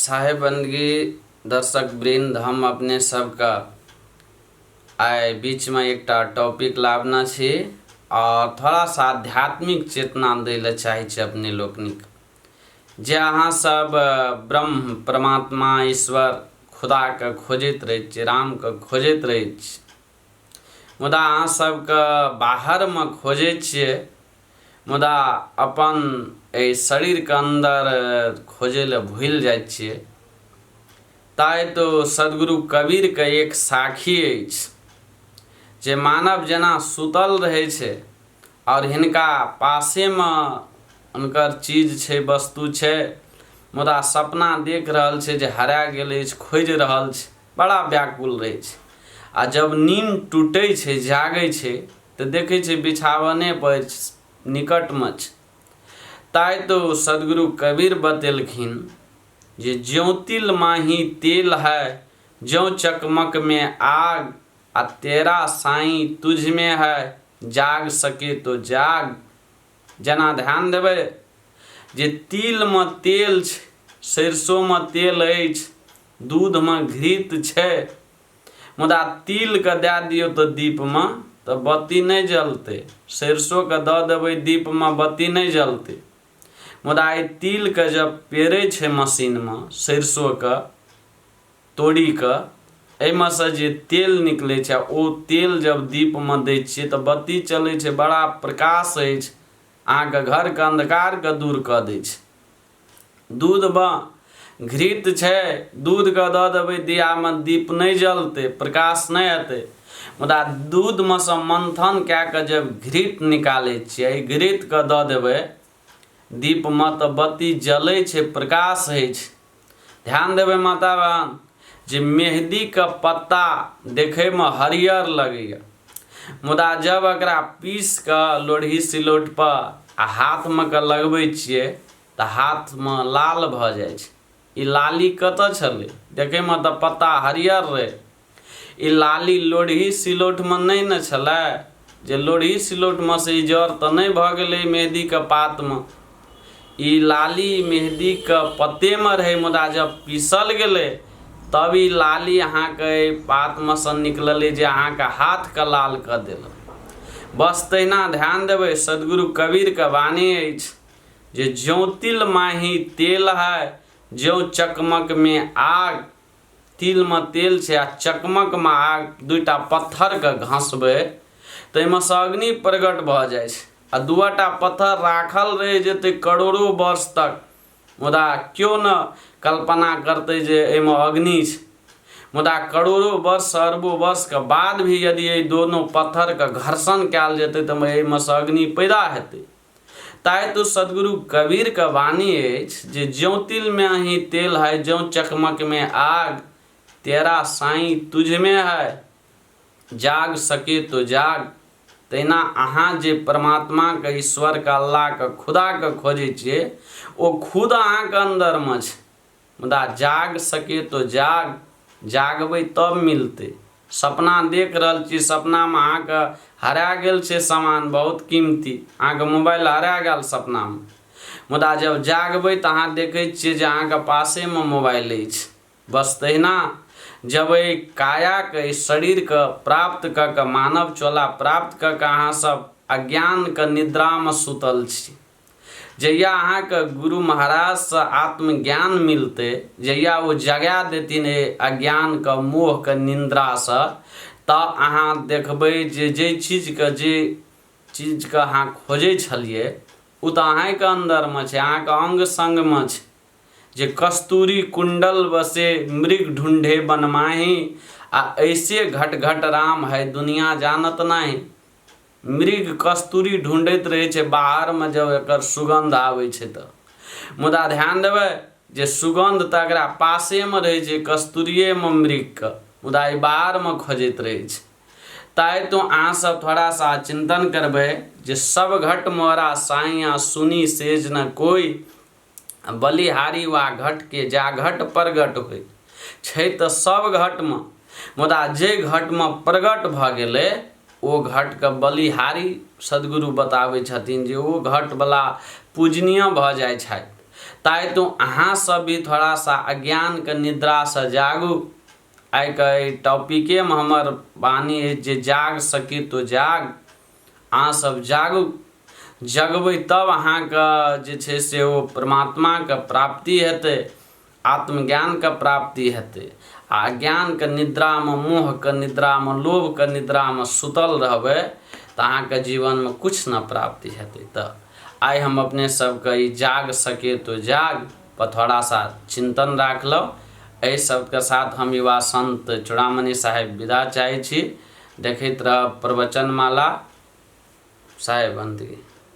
साहेबंदगी दर्शक वृंद, हम अपने सबका आइ बीच में एक टॉपिक लाबना छी और थोड़ा सा आध्यात्मिक चेतना दैले चाहे छी अपने लोकनिक जे अहाँ सब ब्रह्म परमात्मा ईश्वर खुदा के खोजैत रहे छी, राम के खोजैत रहे छी, मुदा अहाँ सबके बाहर में खोजे छिए, मुदा अपन ए शरीर के अंदर खोजे ले भूल जाय छिए। ताई तो सदगुरु कबीर के एक साखी अछि जे मानव जना सुतल रहे छे और हिनका पासे में उनकर चीज छे, वस्तु छे, मुदा सपना देख रहल छे जे हरा गेल अछि, खोज रहल छे, बड़ा व्याकुल रहे छे। आ जब नींद टूटे छे, जागे छे, तो देखे छे बिछावने पर निकट में छे। ताई तो सदगुरु कबीर बतेलखिन जे ज्यों तिल माही तेल है, ज्यों चकमक में आग, आ तेरा साईं तुझ में है, जाग सके तो जाग। जना ध्यान देवे जे तिल में तेल छे, सरसों में तेल अछि, दूध में घृत छे, मुदा तिल के दे दियो तो दीप में तो बत्ती नहीं जलते, सरसों के द देवे दीप में बत्ती नहीं जलते, मुदा ई तिल के जब पेरे छे मशीन में, सरसों के तोड़ी के एमे से जे तेल निकले छे, ओ तेल जब दीप में दे छिए तो बत्ती चले छे, बड़ा प्रकाश अछि, अहाँ के घर के अंधकार के दूर क दे छे। दूध में घृत छे, दूध के द देवे दिया में दीप नहीं जलते, प्रकाश नहीं आते, मुदा दूध में से मंथन क्या के जब घृत निकाले छिए, घृत के द देवे दीप में तो बत्ती जले छे, प्रकाश है छे। ध्यान देवे माता बहन जे मेहंदी का पत्ता देखे में हरियर लगे, मुदा जब एकरा पीस के लोढ़ी सिलौट पर आ हाथ में के लगबे छिए तो हाथ में लाल भ जाए छे। ई लाली कत छले, देखे में तो पत्ता हरियर रहे, ई लाली लोढ़ी सिलौट में नहीं न छले, जे लोढ़ी सिलौट में से जड़ तो नहीं भ गेले मेहंदी के पात में, ई लाली मेहंदी के पत्ते में रहे, मुदा जब पीसल गेले तब ई लाली अहाँ के पात में से निकलले जे अहाँ के हाथ के लाल कर देल। बस तहिना ध्यान देवे सदगुरु कबीर के वाणी अछि जे ज्यों तिल माही तेल है, ज्यों चकमक में आग। तिल में तेल छे आ चकमक में आग, दुईटा पत्थर के घसबे तो से अग्नि प्रगट भ जाए छे। आ दुआटा पत्थर राखल रहे जेते करोड़ों वर्ष तक, मुदा क्यों न कल्पना करते जे एमे अग्नि छे, मुदा करोड़ों वर्ष अरबों वर्ष के बाद भी यदि ये दोनों पत्थर के घर्षण कैल जेते तो एमे से अग्नि पैदा हेते। ताई तो सदगुरु कबीर के वाणी अछि जे ज्यों तिल में ही तेल है, ज्यों चकमक में आग, तेरा साईं तुझ में है, जाग सके तो जाग। तहिना अहाँ जे परमात्मा के, ईश्वर के, अल्लाह के, खुदा के खोजे छिए, ओ खुद अहाँ के अंदर में छे, मुदा जाग सके तो जाग, जागबे तब मिलते। सपना देख रहल छी, सपना में अहाँ के हरा गेल छे सामान बहुत कीमती, अहाँ के मोबाइल हरा गेल सपना में, मुदा जब जागबे तो अहाँ देखे छिए जे अहाँ के पासे में मोबाइल अछि। बस तहिना जब ये काया के, शरीर के प्राप्त क के, मानव चोला प्राप्त क के अहाँ सब अज्ञान के निद्रा में सुतल छी, जहिया अहाँ के गुरु महाराज से आत्मज्ञान मिलते, जहिया वो जगा देथिन अज्ञान के, मोह के निद्रा से, तब अहाँ देखबे जे चीज के अहाँ खोजे छलिए उ तो अहाँ के अंदर में छे, अहाँ के अंग संग में छे। जे कस्तूरी कुंडल बसे मृग ढूंढे बनमाही, आ ऐसे घट घट राम है दुनिया जानत नहीं। मृग कस्तूरी ढूंढत रहे छे बाहर में, जब एकर सुगंध आवे छे तो, मुदा ध्यान देवे जे सुगंध तो एकरा पासे में रहे छे, कस्तूरिये में मृग के, मुदा ई बाहर में खोजत रहे छे। ताई तो अहाँ सब थोड़ा सा चिंतन करबे जे सब घट मोरा साइया, सुनी सेज न कोई, बलिहारी वा घट के जा घट प्रगट होय छै तो सब घट में, मुदा जे घट में प्रगट भ गेले ओ घट के बलिहारी सदगुरु बतावे छथिन जे ओ घट वाला पूजनीय भ जाय छै। ताइ तो अहाँ सब भी थोड़ा सा अज्ञान के निद्रा से जागू। आई के टॉपिके में हमर वाणी है जे जाग सकी तो जाग। अहाँ सब जागू, जगबै तब अहाँ के जे छै से ओ परमात्मा के प्राप्ति हेतै, आत्मज्ञान के प्राप्ति हेतै। आ ज्ञान के निद्रा में, मोह के निद्रा में, लोभ के निद्रा में सुतल रहबै तो अहाँ के जीवन में कुछ न प्राप्ति हेतै। तो आई हम अपने सबके ई जाग सके तो जाग पर थोड़ा सा चिंतन राखलौ। एहि सबके साथ हम युवा संत चूड़ामणि साहेब विदा चाहै छी। देखैत रह प्रवचन माला। साहेब बंदी।